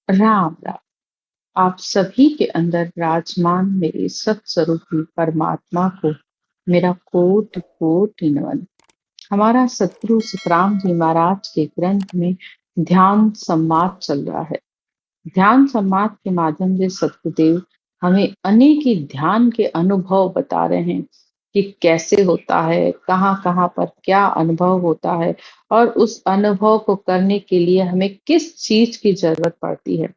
राम राम। आप सभी के अंदर विराजमान मेरे सत्स्वरूपी परमात्मा को मेरा कोटि कोटि नमन। हमारा सतगुरु सुखराम जी महाराज के ग्रंथ में ध्यान संवाद चल रहा है। ध्यान संवाद के माध्यम से सतगुरुदेव हमें अनेक ही ध्यान के अनुभव बता रहे हैं कि कैसे होता है, कहाँ कहाँ पर क्या अनुभव होता है और उस अनुभव को करने के लिए हमें किस चीज की जरूरत पड़ती है।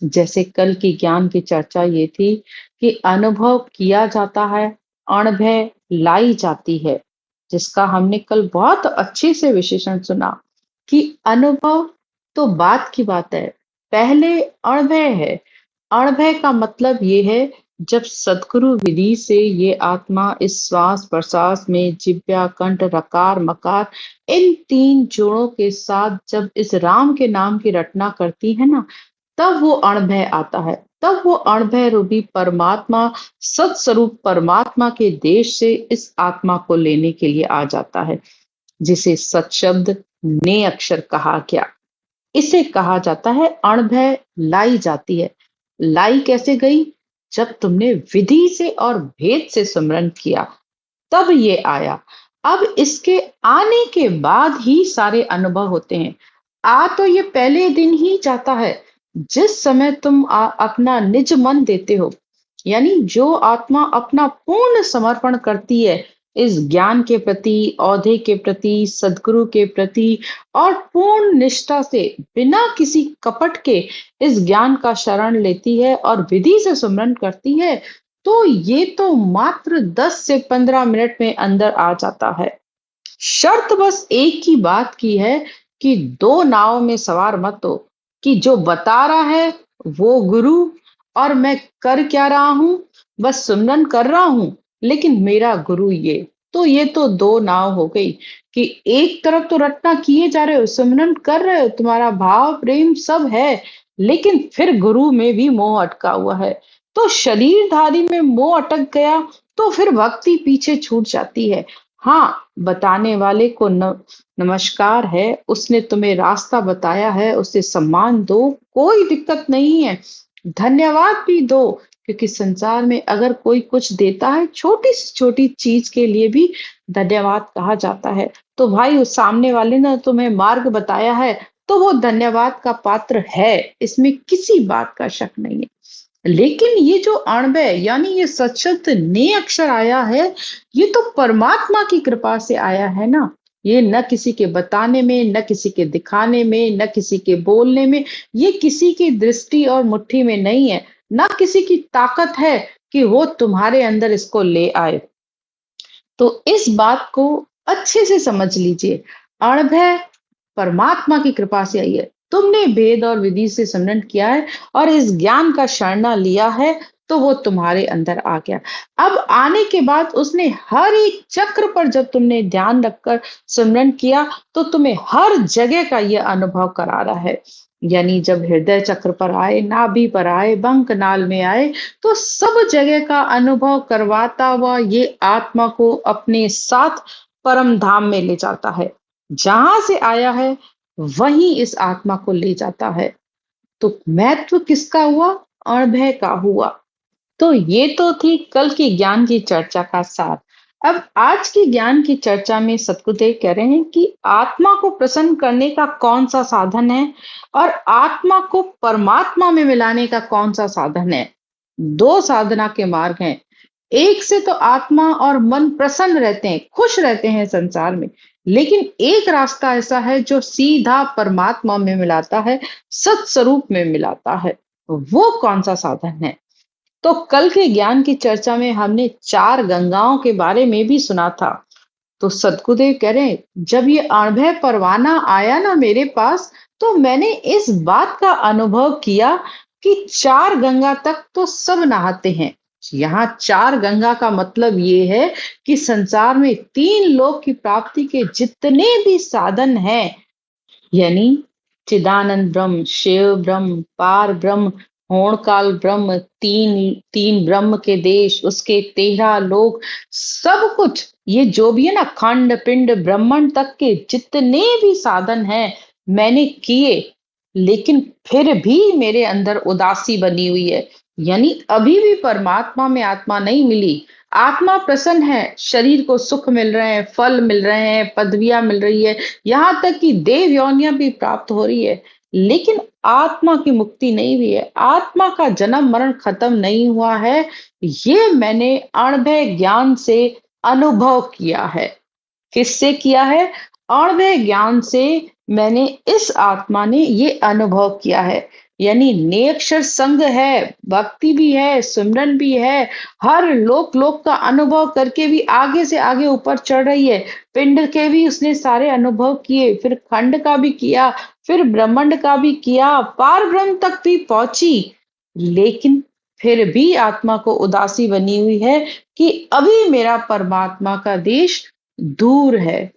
जैसे कल की ज्ञान की चर्चा ये थी कि अनुभव किया जाता है, अणभय लाई जाती है, जिसका हमने कल बहुत अच्छे से विशेषण सुना कि अनुभव तो बात की बात है, पहले अणभय है। अणभय का मतलब ये है, जब सदगुरु विधि से ये आत्मा इस श्वास प्रश्वास में जिव्या कंठ रकार मकार इन तीन जोड़ों के साथ जब इस राम के नाम की रटना करती है ना, तब वो अणभय आता है। तब वो अणभय रूपी परमात्मा, सत्स्वरूप परमात्मा के देश से इस आत्मा को लेने के लिए आ जाता है, जिसे सत शब्द ने अक्षर कहा गया। इसे कहा जाता है अणभय लाई जाती है। लाई कैसे गई? जब तुमने विधि से और भेद से सुमरन किया, तब ये आया। अब इसके आने के बाद ही सारे अनुभव होते हैं। आ तो ये पहले दिन ही जाता है, जिस समय तुम अपना निज मन देते हो। यानी जो आत्मा अपना पूर्ण समर्पण करती है इस ज्ञान के प्रति, औधे के प्रति, सदगुरु के प्रति, और पूर्ण निष्ठा से बिना किसी कपट के इस ज्ञान का शरण लेती है और विधि से सुमरन करती है, तो ये तो मात्र 10 से 15 मिनट में अंदर आ जाता है। शर्त बस एक ही बात की है कि दो नाव में सवार मत हो, कि जो बता रहा है वो गुरु और मैं कर क्या रहा हूं, बस सुमरन कर रहा हूं, लेकिन मेरा गुरु ये तो दो नाव हो गई कि एक तरफ तो रटना किए जा रहे हो, सुमरन कर रहे हो, तुम्हारा भाव प्रेम सब है, लेकिन फिर गुरु में भी मोह अटका हुआ है। तो शरीरधारी में मोह अटक गया तो फिर भक्ति पीछे छूट जाती है। हाँ, बताने वाले को नमस्कार है, उसने तुम्हें रास्ता बताया है, उसे सम्मान दो, कोई दिक्कत नहीं है। धन्यवाद भी दो, क्योंकि संसार में अगर कोई कुछ देता है, छोटी से छोटी चीज के लिए भी धन्यवाद कहा जाता है। तो भाई, उस सामने वाले ने तुम्हें मार्ग बताया है, तो वो धन्यवाद का पात्र है, इसमें किसी बात का शक नहीं है। लेकिन ये जो अणव्यय यानी ये सशब्द ने अक्षर आया है, ये तो परमात्मा की कृपा से आया है ना। ये न किसी के बताने में, न किसी के दिखाने में, न किसी के बोलने में, ये किसी की दृष्टि और मुट्ठी में नहीं है, न किसी की ताकत है कि वो तुम्हारे अंदर इसको ले आए। तो इस बात को अच्छे से समझ लीजिए। अणभय परमात्मा की कृपा से आई है। तुमने भेद और विधि से सिमरन किया है और इस ज्ञान का शरणा लिया है, तो वो तुम्हारे अंदर आ गया। अब आने के बाद उसने हर एक चक्र पर जब तुमने ध्यान रखकर सिमरन किया, तो तुम्हें हर जगह का यह अनुभव करा रहा है। यानी जब हृदय चक्र पर आए, नाभि पर आए, बंक नाल में आए, तो सब जगह का अनुभव करवाता हुआ ये आत्मा को अपने साथ परम धाम में ले जाता है। जहां से आया है वहीं इस आत्मा को ले जाता है। तो महत्व किसका हुआ? अणभय का हुआ। तो ये तो थी कल की ज्ञान की चर्चा का सार। अब आज की ज्ञान की चर्चा में सतगुरुदेव कह रहे हैं कि आत्मा को प्रसन्न करने का कौन सा साधन है और आत्मा को परमात्मा में मिलाने का कौन सा साधन है। दो साधना के मार्ग हैं। एक से तो आत्मा और मन प्रसन्न रहते हैं, खुश रहते हैं संसार में, लेकिन एक रास्ता ऐसा है जो सीधा परमात्मा में मिलाता है, सत्स्वरूप में मिलाता है। वो कौन सा साधन है? तो कल के ज्ञान की चर्चा में हमने चार गंगाओं के बारे में भी सुना था। तो सदगुरुदेव कह रहे हैं, जब ये अणभय परवाना आया ना मेरे पास, तो मैंने इस बात का अनुभव किया कि चार गंगा तक तो सब नहाते हैं। यहाँ चार गंगा का मतलब ये है कि संसार में तीन लोक की प्राप्ति के जितने भी साधन हैं, यानी चिदानंद ब्रह्म, शिव ब्रह्म, पार ब्रह्म, होणकाल ब्रह्म, तीन तीन ब्रह्म के देश, उसके 13 लोक, सब कुछ ये जो भी है ना, खंड पिंड ब्रह्मांड तक के जितने भी साधन हैं मैंने किए। लेकिन फिर भी मेरे अंदर उदासी बनी हुई है। यानी अभी भी परमात्मा में आत्मा नहीं मिली। आत्मा प्रसन्न है, शरीर को सुख मिल रहे हैं, फल मिल रहे हैं, पदवियां मिल रही है, यहाँ तक कि देव योनियां भी प्राप्त हो रही है। लेकिन आत्मा की मुक्ति नहीं हुई है, आत्मा का जन्म मरण खत्म नहीं हुआ है। ये मैंने अणभय ज्ञान से अनुभव किया है। किससे किया है? अणवय ज्ञान से मैंने, इस आत्मा ने ये अनुभव किया है। यानी नेक्षर संग है, भक्ति भी है, सिमरन भी है, हर लोक लोक का अनुभव करके भी आगे से आगे ऊपर चढ़ रही है। पिंड के भी उसने सारे अनुभव किए, फिर खंड का भी किया, फिर ब्रह्मांड का भी किया, पार ब्रह्म तक भी पहुंची। लेकिन फिर भी आत्मा को उदासी बनी हुई है कि अभी मेरा परमात्मा का देश दूर है।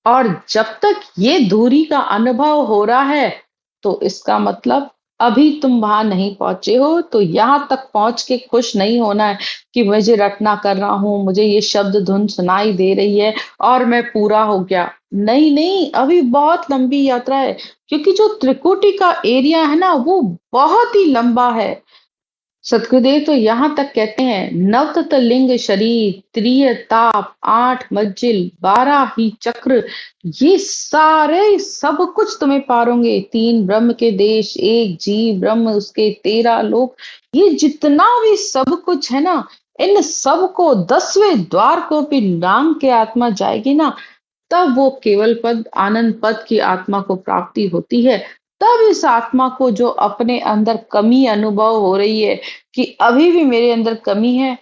और जब तक ये दूरी का अनुभव हो रहा है, तो इसका मतलब अभी तुम वहां नहीं पहुंचे हो। तो यहां तक पहुंच के खुश नहीं होना है कि मुझे रटना कर रहा हूं, मुझे ये शब्द धुन सुनाई दे रही है और मैं पूरा हो गया। नहीं नहीं, अभी बहुत लंबी यात्रा है, क्योंकि जो त्रिकुटी का एरिया है ना, वो बहुत ही लंबा है। सतगुरुदेव तो यहाँ तक कहते हैं, नवतत लिंग शरीर, त्रिय ताप, 8 मंजिल, 12 ही चक्र, ये सारे सब कुछ तुम्हें पारोगे। 3 ब्रह्म के देश, एक जीव ब्रह्म, उसके 13 लोक, ये जितना भी सब कुछ है ना, इन सब को 10वें द्वार को भी लांग के आत्मा जाएगी ना, तब वो केवल पद, आनंद पद की आत्मा को प्राप्ति होती है। तब इस आत्मा को जो अपने अंदर कमी अनुभव हो रही है कि अभी भी मेरे अंदर कमी है,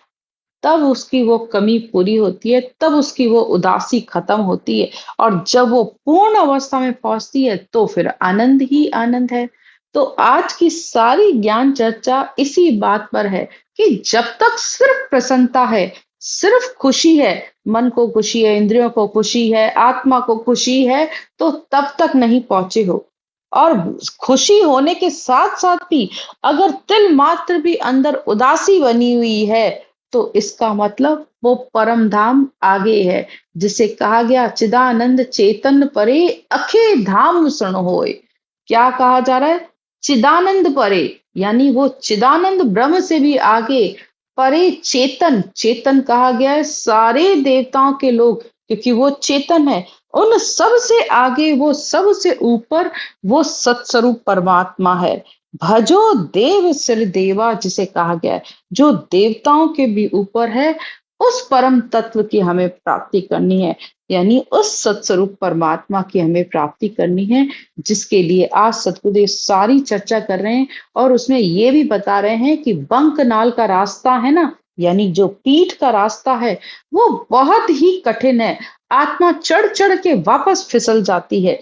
तब उसकी वो कमी पूरी होती है, तब उसकी वो उदासी खत्म होती है। और जब वो पूर्ण अवस्था में पहुंचती है, तो फिर आनंद ही आनंद है। तो आज की सारी ज्ञान चर्चा इसी बात पर है कि जब तक सिर्फ प्रसन्नता है, सिर्फ खुशी है, मन को खुशी है, इंद्रियों को खुशी है, आत्मा को खुशी है, तो तब तक नहीं पहुंचे हो। और खुशी होने के साथ साथ भी अगर तिल मात्र भी अंदर उदासी बनी हुई है, तो इसका मतलब वो परम धाम आगे है, जिसे कहा गया चिदानंद चेतन परे अखे धाम सण होए। क्या कहा जा रहा है? चिदानंद परे, यानी वो चिदानंद ब्रह्म से भी आगे, परे चेतन, चेतन कहा गया है सारे देवताओं के लोग, क्योंकि वो चेतन है। उन सब से आगे, वो सब से ऊपर, वो सत्स्वरूप परमात्मा है। भजो देव सिर देवा, जिसे कहा गया है, जो देवताओं के भी ऊपर है, उस परम तत्व की हमें प्राप्ति करनी है। यानी उस सत्स्वरूप परमात्मा की हमें प्राप्ति करनी है, जिसके लिए आज सतगुरुदेव सारी चर्चा कर रहे हैं। और उसमें ये भी बता रहे हैं कि बंकनाल का रास्ता है ना, यानी जो पीठ का रास्ता है, वो बहुत ही कठिन है। आत्मा चढ़ चढ़ के वापस फिसल जाती है।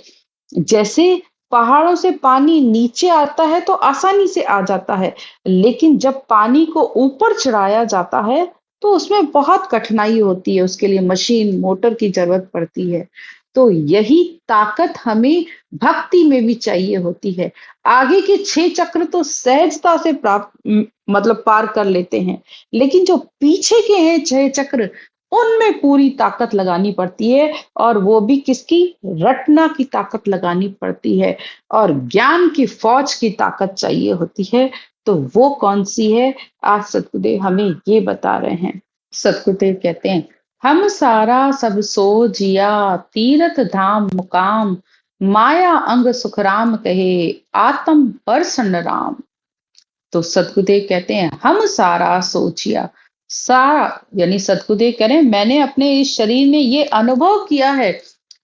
जैसे पहाड़ों से पानी नीचे आता है तो आसानी से आ जाता है, लेकिन जब पानी को ऊपर चढ़ाया जाता है, तो उसमें बहुत कठिनाई होती है, उसके लिए मशीन, मोटर की जरूरत पड़ती है। तो यही ताकत हमें भक्ति में भी चाहिए होती है। आगे के 6 चक्र तो सहजता से मतलब पार कर लेते हैं, लेकिन जो पीछे के हैं 6 चक्र, उनमें पूरी ताकत लगानी पड़ती है। और वो भी किसकी? रटना की ताकत लगानी पड़ती है, और ज्ञान की फौज की ताकत चाहिए होती है। तो वो कौन सी है? आज सतगुरुदेव हमें ये बता रहे हैं। सतगुरुदेव कहते हैं, हम सारा सब सो जिया, तीरथ धाम मुकाम, माया अंग सुखराम कहे, आत्म परसन राम। तो सतगुरुदेव कहते हैं, हम सारा सोचिया, सारा, यानी सतगुरुदेव कह रहे हैं, मैंने अपने इस शरीर में ये अनुभव किया है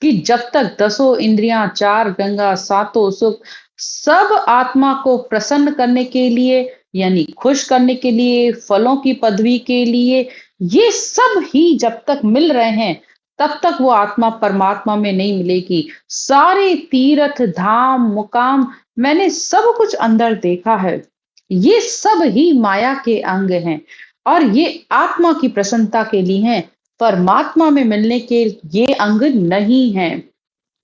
कि जब तक 10 इंद्रियां, 4 गंगा, 7 सुख, सब आत्मा को प्रसन्न करने के लिए, यानी खुश करने के लिए, फलों की पदवी के लिए, ये सब ही जब तक मिल रहे हैं, तब तक वो आत्मा परमात्मा में नहीं मिलेगी। सारे तीर्थ धाम मुकाम मैंने सब कुछ अंदर देखा है, ये सब ही माया के अंग हैं, और ये आत्मा की प्रसन्नता के लिए हैं, परमात्मा में मिलने के ये अंग नहीं हैं।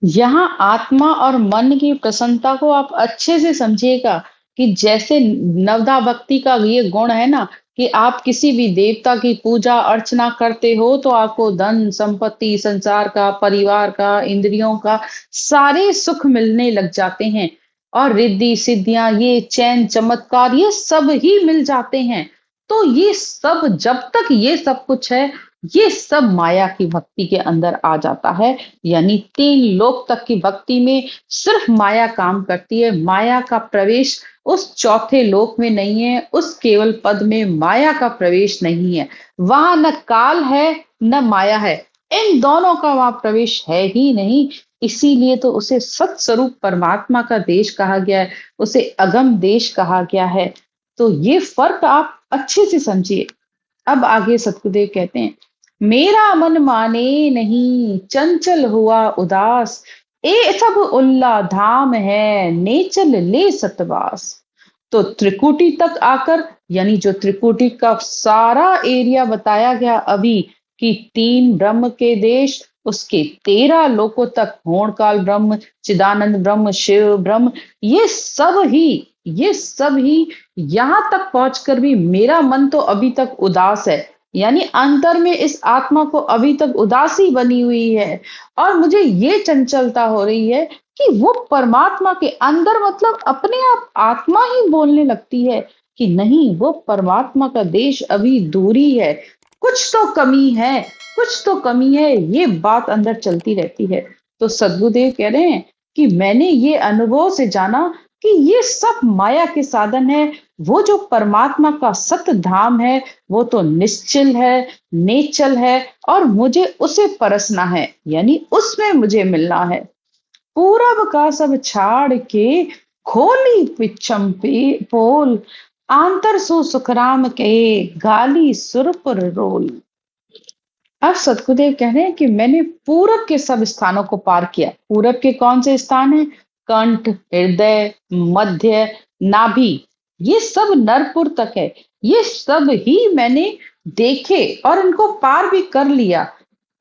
यहाँ आत्मा और मन की प्रसन्नता को आप अच्छे से समझिएगा कि जैसे नवधा भक्ति का ये गुण है ना, कि आप किसी भी देवता की पूजा अर्चना करते हो तो आपको धन संपत्ति, संसार का, परिवार का, इंद्रियों का, सारे सुख मिलने लग जाते हैं। और रिद्धि सिद्धियां, ये चैन चमत्कार, ये सब ही मिल जाते हैं। तो ये सब, जब तक ये सब कुछ है, ये सब माया की भक्ति के अंदर आ जाता है। यानी 3 लोक तक की भक्ति में सिर्फ माया काम करती है। माया का प्रवेश उस चौथे लोक में नहीं है, उस केवल पद में माया का प्रवेश नहीं है। वहां न काल है न माया है, इन दोनों का वहां प्रवेश है ही नहीं। इसीलिए तो उसे सत्स्वरूप परमात्मा का देश कहा गया है, उसे अगम देश कहा गया है। तो ये फर्क आप अच्छे से समझिए। अब आगे सतगुरुदेव कहते हैं, मेरा मन माने नहीं चंचल हुआ उदास, ए सब उल्ला धाम है नेचल ले सतवास। तो त्रिकुटी तक आकर, यानी जो त्रिकुटी का सारा एरिया बताया गया अभी, कि 3 ब्रह्म के देश, उसके 13 लोकों तक, होणकाल ब्रह्म, चिदानंद ब्रह्म, शिव ब्रह्म, ये सब ही यहां तक पहुंचकर भी मेरा मन तो अभी तक उदास है। यानी अंतर में इस आत्मा को अभी तक उदासी बनी हुई है। और मुझे ये चंचलता हो रही है कि वो परमात्मा के अंदर, मतलब अपने आप आत्मा ही बोलने लगती है कि नहीं, वो परमात्मा का देश अभी दूरी है, कुछ तो कमी है, कुछ तो कमी है, ये बात अंदर चलती रहती है। तो सद्गुरुदेव कह रहे हैं कि मैंने ये अनुभव से जाना कि ये सब माया के साधन है। वो जो परमात्मा का सत धाम है, वो तो निश्चल है, नेचल है, और मुझे उसे परसना है, यानी उसमें मुझे मिलना है। पूरब का सब छाड़ के खोली पिछम पे पोल, आंतर सो सुखराम के गाली सुरपुर रोल। अब सतगुरुदेव कह रहे हैं कि मैंने पूरब के सब स्थानों को पार किया। पूरब के कौन से स्थान हैं? कंठ, हृदय, मध्य, नाभि, ये सब नरपुर तक है। ये सब ही मैंने देखे और इनको पार भी कर लिया।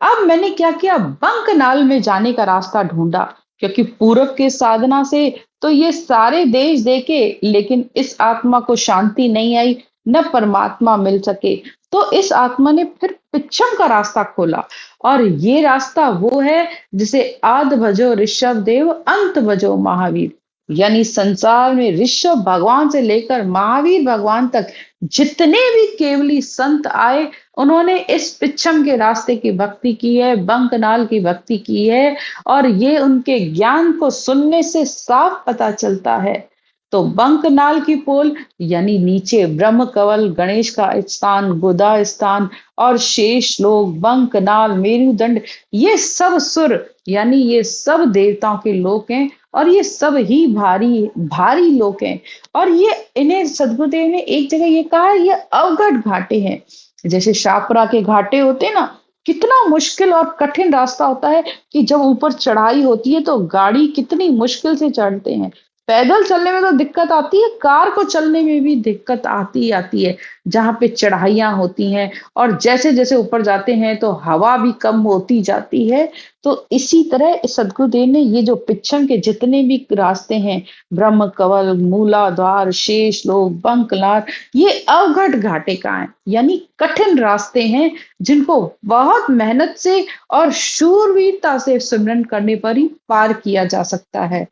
अब मैंने क्या किया? बंकनाल में जाने का रास्ता ढूंढा, क्योंकि पूरब के साधना से तो ये सारे देश देखे, लेकिन इस आत्मा को शांति नहीं आई, न परमात्मा मिल सके। तो इस आत्मा ने फिर पिछम का रास्ता खोला, और ये रास्ता वो है जिसे आद भजो ऋषभ देव, अंत भजो महावीर। यानी संसार में ऋषभ भगवान से लेकर महावीर भगवान तक जितने भी केवली संत आए, उन्होंने इस पिछम के रास्ते की भक्ति की है, बंकनाल की भक्ति की है। और ये उनके ज्ञान को सुनने से साफ पता चलता है। तो बंकनाल की पोल, यानी नीचे ब्रह्म कवल गणेश का स्थान, गुदा स्थान, और शेष लोग, बंकनाल, मेरुदंड, ये सब सुर, यानी ये सब देवताओं के लोक हैं, और ये सब ही भारी भारी लोक हैं। और ये, इन्हें सदगुरुदेव ने एक जगह ये कहा है, ये अवघट घाटे हैं। जैसे शाहपुरा के घाटे होते हैं ना, कितना मुश्किल और कठिन रास्ता होता है, कि जब ऊपर चढ़ाई होती है तो गाड़ी कितनी मुश्किल से चढ़ते हैं। पैदल चलने में तो दिक्कत आती है, कार को चलने में भी दिक्कत आती ही आती है, जहां पे चढ़ाइयां होती हैं। और जैसे जैसे ऊपर जाते हैं तो हवा भी कम होती जाती है। तो इसी तरह सदगुरुदेव ने ये जो पिछम के जितने भी रास्ते हैं, ब्रह्म कवल, मूलाधार, शेष लोक, बंकलार, ये अवघट घाटे का है, यानी कठिन रास्ते हैं, जिनको बहुत मेहनत से और शूरवीरता से सिमरन करने पर ही पार किया जा सकता है।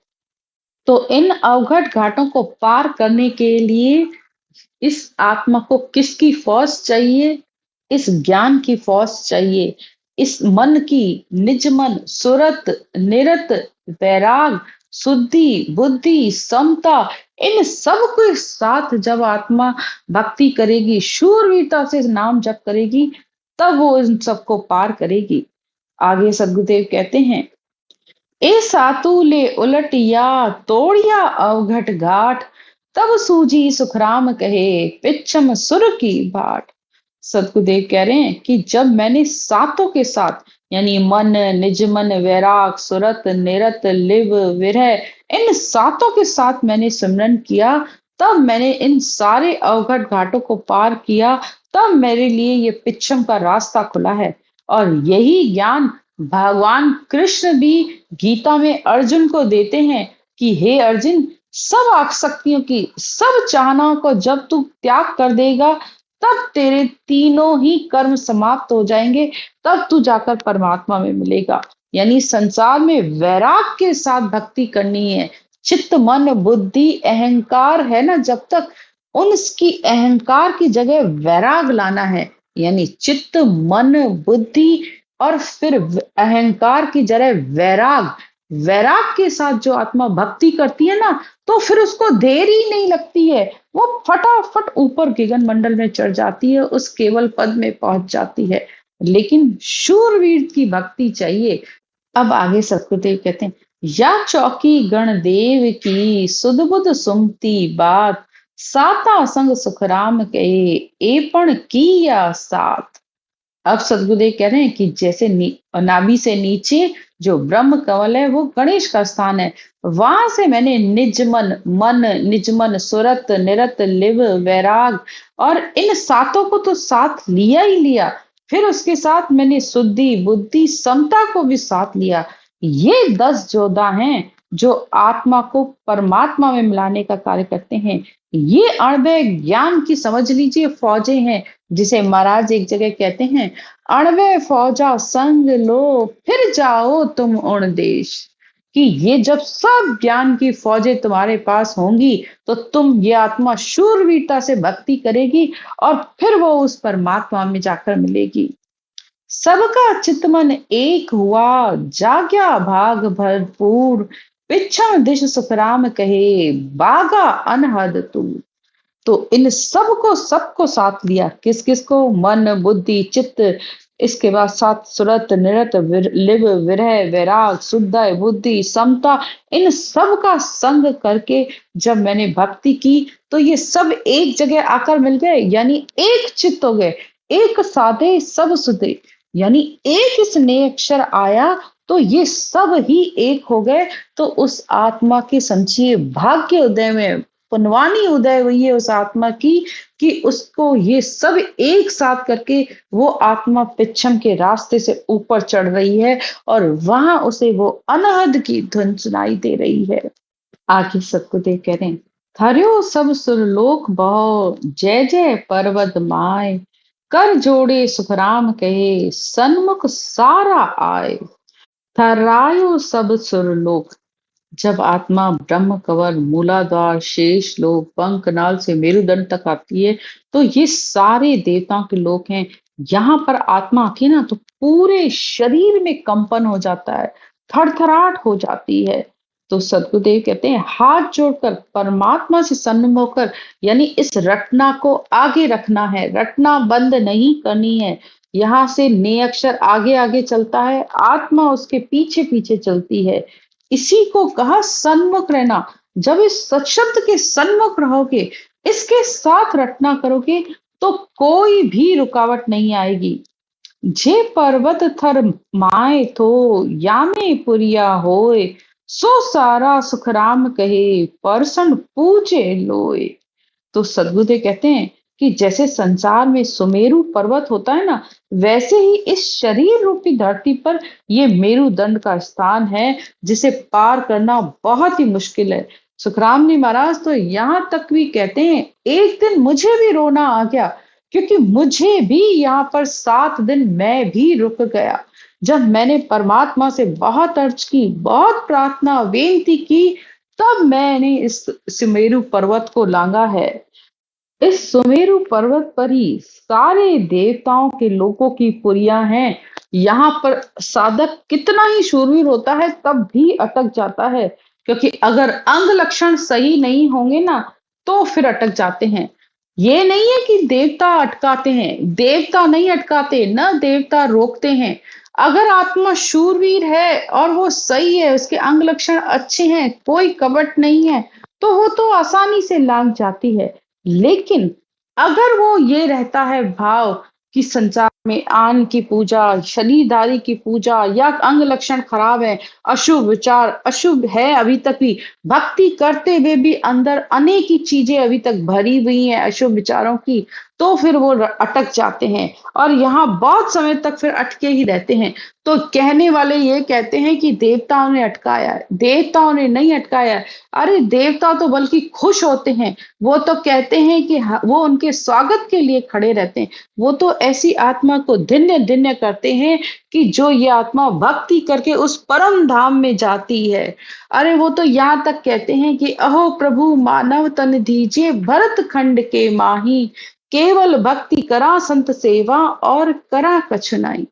तो इन अवघट घाटों को पार करने के लिए इस आत्मा को किसकी फौज चाहिए? इस ज्ञान की फौज चाहिए। इस मन की, निज मन, सुरत, निरत, वैराग, शुद्धि, बुद्धि, समता, इन सब के साथ जब आत्मा भक्ति करेगी, शूरवीरता से नाम जप करेगी, तब वो इन सबको पार करेगी। आगे सदगुरुदेव कहते हैं, ए सातुले उलटिया तोड़िया अवघट घाट, तब सूझी सुखराम कहे पिछम सुर की बाट। सतगुरुदेव कह रहे हैं कि जब मैंने सातों के साथ, यानी मन, निज मन, वैराग, सुरत, निरत, लिव, विरह, इन सातों के साथ मैंने सिमरन किया, तब मैंने इन सारे अवघट घाटों को पार किया, तब मेरे लिए ये पिछम का रास्ता खुला है। और यही ज्ञान भगवान कृष्ण भी गीता में अर्जुन को देते हैं कि हे अर्जुन, सब आसक्तियों की, सब चाहनाओं को जब तू त्याग कर देगा, तब तेरे तीनों ही कर्म समाप्त हो जाएंगे, तब तू जाकर परमात्मा में मिलेगा। यानी संसार में वैराग के साथ भक्ति करनी है, चित्त मन बुद्धि अहंकार है ना, जब तक उसकी अहंकार की जगह वैराग लाना है। यानी चित्त मन बुद्धि और फिर अहंकार की जगह वैराग, वैराग के साथ जो आत्मा भक्ति करती है ना, तो फिर उसको देर ही नहीं लगती है, वो फटाफट ऊपर गगन मंडल में चढ़ जाती है, उस केवल पद में पहुंच जाती है। लेकिन शूरवीर की भक्ति चाहिए। अब आगे सतगुरुदेव कहते हैं, या चौकी गणदेव की सुध बुध सुमती बात, साता संग सुखराम कहे एपण की या साथ। अब सदगुरुदेव कह रहे हैं कि जैसे नाभि से नीचे जो ब्रह्म कमल है वो गणेश का स्थान है, वहां से मैंने निज मन सुरत निरत लिव वैराग और इन सातों को तो साथ लिया ही लिया, फिर उसके साथ मैंने शुद्धि बुद्धि समता को भी साथ लिया। ये 10 जोधा हैं जो आत्मा को परमात्मा में मिलाने का कार्य करते हैं। ये अणवय ज्ञान की समझ लीजिए फौजें हैं, जिसे महाराज एक जगह कहते हैं, अणवे फौजा संग लो फिर जाओ तुम उण देश। कि ये जब सब ज्ञान की फौजें तुम्हारे पास होंगी तो तुम ये आत्मा शूरवीरता से भक्ति करेगी और फिर वो उस परमात्मा में जाकर मिलेगी। सबका चितमन एक हुआ जाग्या भाग भरपूर, पिछम दिश सुखराम कहे बागा अनहद तू। तो इन सबको सबको साथ लिया, किस किस को, मन बुद्धि चित्त, इसके बाद साथ सुरत निरत लिव विरह वैराग शुद्ध बुद्धि समता, इन सब का संग करके जब मैंने भक्ति की तो ये सब एक जगह आकर मिल गए, यानी एक चित्त हो गए, एक साधे सब सुधे। यानी एक इस नए अक्षर आया तो ये सब ही एक हो गए। तो उस आत्मा के संचिए भाग्य उदय में पुनवानी उदय हुई है उस आत्मा की, कि उसको ये सब एक साथ करके वो आत्मा पिछम के रास्ते से ऊपर चढ़ रही है और वहां उसे वो अनहद की धुन सुनाई दे रही है। आगे सतगुरुदेव कह रहे हैं, थर्यो सब सुरलोक बहो जय जय पर्वत माय, कर जोड़े सुखराम कहे सन्मुख सारा आए। थर्रायो सब सुरलोक, जब आत्मा ब्रह्म कवर मूलाधार शेष लोक पंखनाल से मेरुदंड तक आती है तो ये सारे देवताओं के लोक हैं। यहाँ पर आत्मा आती है ना तो पूरे शरीर में कंपन हो जाता है, थरथराहट हो जाती है। तो सदगुरुदेव कहते हैं, हाथ जोड़कर परमात्मा से सन्मुख होकर, यानी इस रटना को आगे रखना है, रटना बंद नहीं करनी है। यहाँ से ने अक्षर आगे आगे चलता है, आत्मा उसके पीछे पीछे चलती है। इसी को कहा सन्मुख रहना। जब इस सत्शब्द के सन्मुख रहोगे, इसके साथ रटना करोगे तो कोई भी रुकावट नहीं आएगी। जे पर्वत थर माए थो यामे पुरिया होए, सो सारा सुखराम कहे परसन पूजे लोए। तो सदगुरुदेव कहते हैं कि जैसे संसार में सुमेरु पर्वत होता है ना, वैसे ही इस शरीर रूपी धरती पर ये मेरुदंड का स्थान है, जिसे पार करना बहुत ही मुश्किल है। सुखराम जी महाराज तो यहां तक भी कहते हैं, एक दिन मुझे भी रोना आ गया, क्योंकि मुझे भी यहाँ पर 7 दिन मैं भी रुक गया। जब मैंने परमात्मा से बहुत अर्ज की, बहुत प्रार्थना बेनती की, तब मैंने इस सुमेरु पर्वत को लांगा है। इस सुमेरु पर्वत पर ही सारे देवताओं के लोगों की पुरियां हैं। यहाँ पर साधक कितना ही शूरवीर होता है तब भी अटक जाता है, क्योंकि अगर अंग लक्षण सही नहीं होंगे ना तो फिर अटक जाते हैं। ये नहीं है कि देवता अटकाते हैं, देवता नहीं अटकाते, न देवता रोकते हैं। अगर आत्मा शूरवीर है और वो सही है, उसके अंग लक्षण अच्छे हैं, कोई कपट नहीं है, तो वो तो आसानी से लाग जाती है। लेकिन अगर वो ये रहता है भाव कि संसार में आन की पूजा, शरीरधारी की पूजा, या अंग लक्षण खराब है, अशुभ विचार, अशुभ है अभी तक भी, भक्ति करते हुए भी अंदर अनेक ही चीजें अभी तक भरी हुई हैं अशुभ विचारों की, तो फिर वो अटक जाते हैं और यहाँ बहुत समय तक फिर अटके ही रहते हैं। तो कहने वाले ये कहते हैं कि देवताओं ने अटकाया है, देवताओं ने नहीं अटकाया है। अरे देवता तो बल्कि खुश होते हैं, वो तो कहते हैं कि वो उनके स्वागत के लिए खड़े रहते हैं। वो तो ऐसी आत्मा आत्मा को धन्य धन्य करते हैं कि जो ये आत्मा भक्ति करके उस परम धाम में जाती है। अरे वो तो यहाँ तक कहते हैं कि अहो प्रभु मानव तन दीजिए भरत खंड के माही, केवल भक्ति करा संत सेवा और करा कछु नहीं।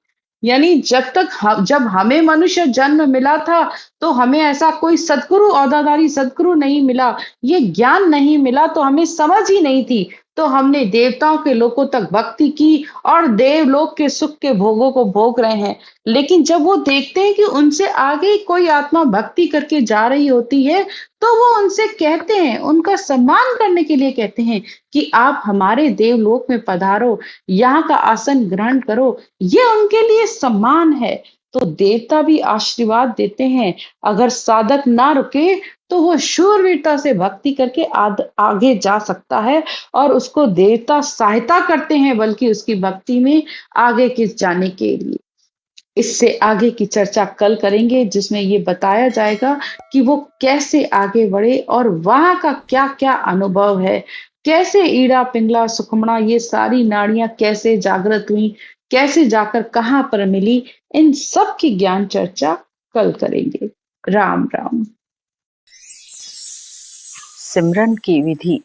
यानी जब हमें मनुष्य जन्म मिला था तो हमें ऐसा कोई सदगुरु औदाधारी सदगुरु नहीं मिला, ये ज्ञान नहीं मिला, तो हमें समझ ही नहीं थी। तो हमने देवताओं के लोकों तक भक्ति की और देवलोक के सुख के भोगों को भोग रहे हैं। लेकिन जब वो देखते हैं कि उनसे आगे कोई आत्मा भक्ति करके जा रही होती है, तो वो उनसे कहते हैं, उनका सम्मान करने के लिए कहते हैं कि आप हमारे देवलोक में पधारो, यहाँ का आसन ग्रहण करो। ये उनके लिए सम्मान है। तो देवता भी आशीर्वाद देते हैं। अगर साधक ना रुके तो वो शूरवीरता से भक्ति करके आगे जा सकता है और उसको देवता सहायता करते हैं, बल्कि उसकी भक्ति में आगे किस जाने के लिए। इससे आगे की चर्चा कल करेंगे, जिसमें ये बताया जाएगा कि वो कैसे आगे बढ़े और वहां का क्या क्या अनुभव है, कैसे ईड़ा पिंगला सुखमणा ये सारी नाड़ियां कैसे जागृत हुई, कैसे जाकर कहाँ पर मिली, इन सब की ज्ञान चर्चा कल करेंगे। राम राम। सिमरन की विधि।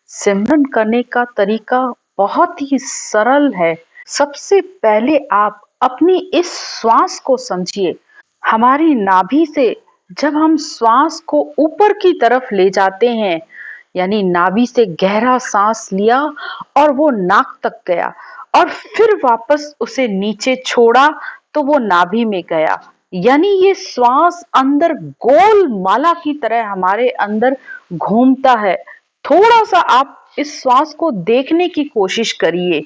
सिमरन करने का तरीका बहुत ही सरल है। सबसे पहले आप अपनी इस श्वास को समझिए। हमारी नाभि से जब हम श्वास को ऊपर की तरफ ले जाते हैं, यानी नाभि से गहरा सांस लिया और वो नाक तक गया और फिर वापस उसे नीचे छोड़ा तो वो नाभि में गया, यानी ये श्वास अंदर गोल माला की तरह हमारे अंदर घूमता है। थोड़ा सा आप इस श्वास को देखने की कोशिश करिए।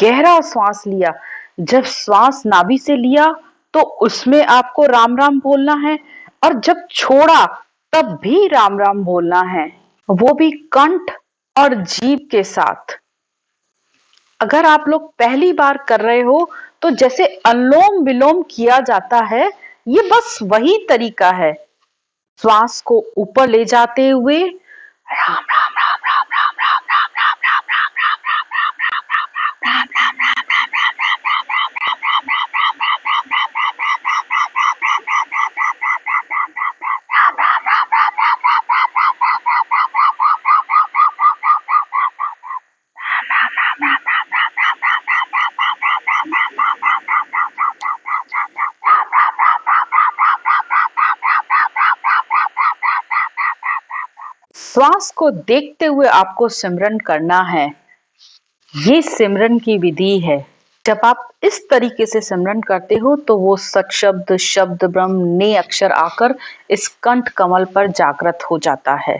गहरा श्वास लिया, जब श्वास नाभि से लिया तो उसमें आपको राम राम बोलना है और जब छोड़ा तब भी राम राम बोलना है, वो भी कंठ और जीभ के साथ। अगर आप लोग पहली बार कर रहे हो तो जैसे अनुलोम विलोम किया जाता है, ये बस वही तरीका है। श्वास को ऊपर ले जाते हुए राम राम राम राम राम राम राम राम राम राम राम राम राम राम राम राम श्वास को देखते हुए आपको सिमरन करना है। ये सिमरन की विधि है। जब आप इस तरीके से सिमरन करते हो तो वो सत्शब्द शब्द ब्रह्म ने अक्षर आकर इस कंठ कमल पर जागृत हो जाता है।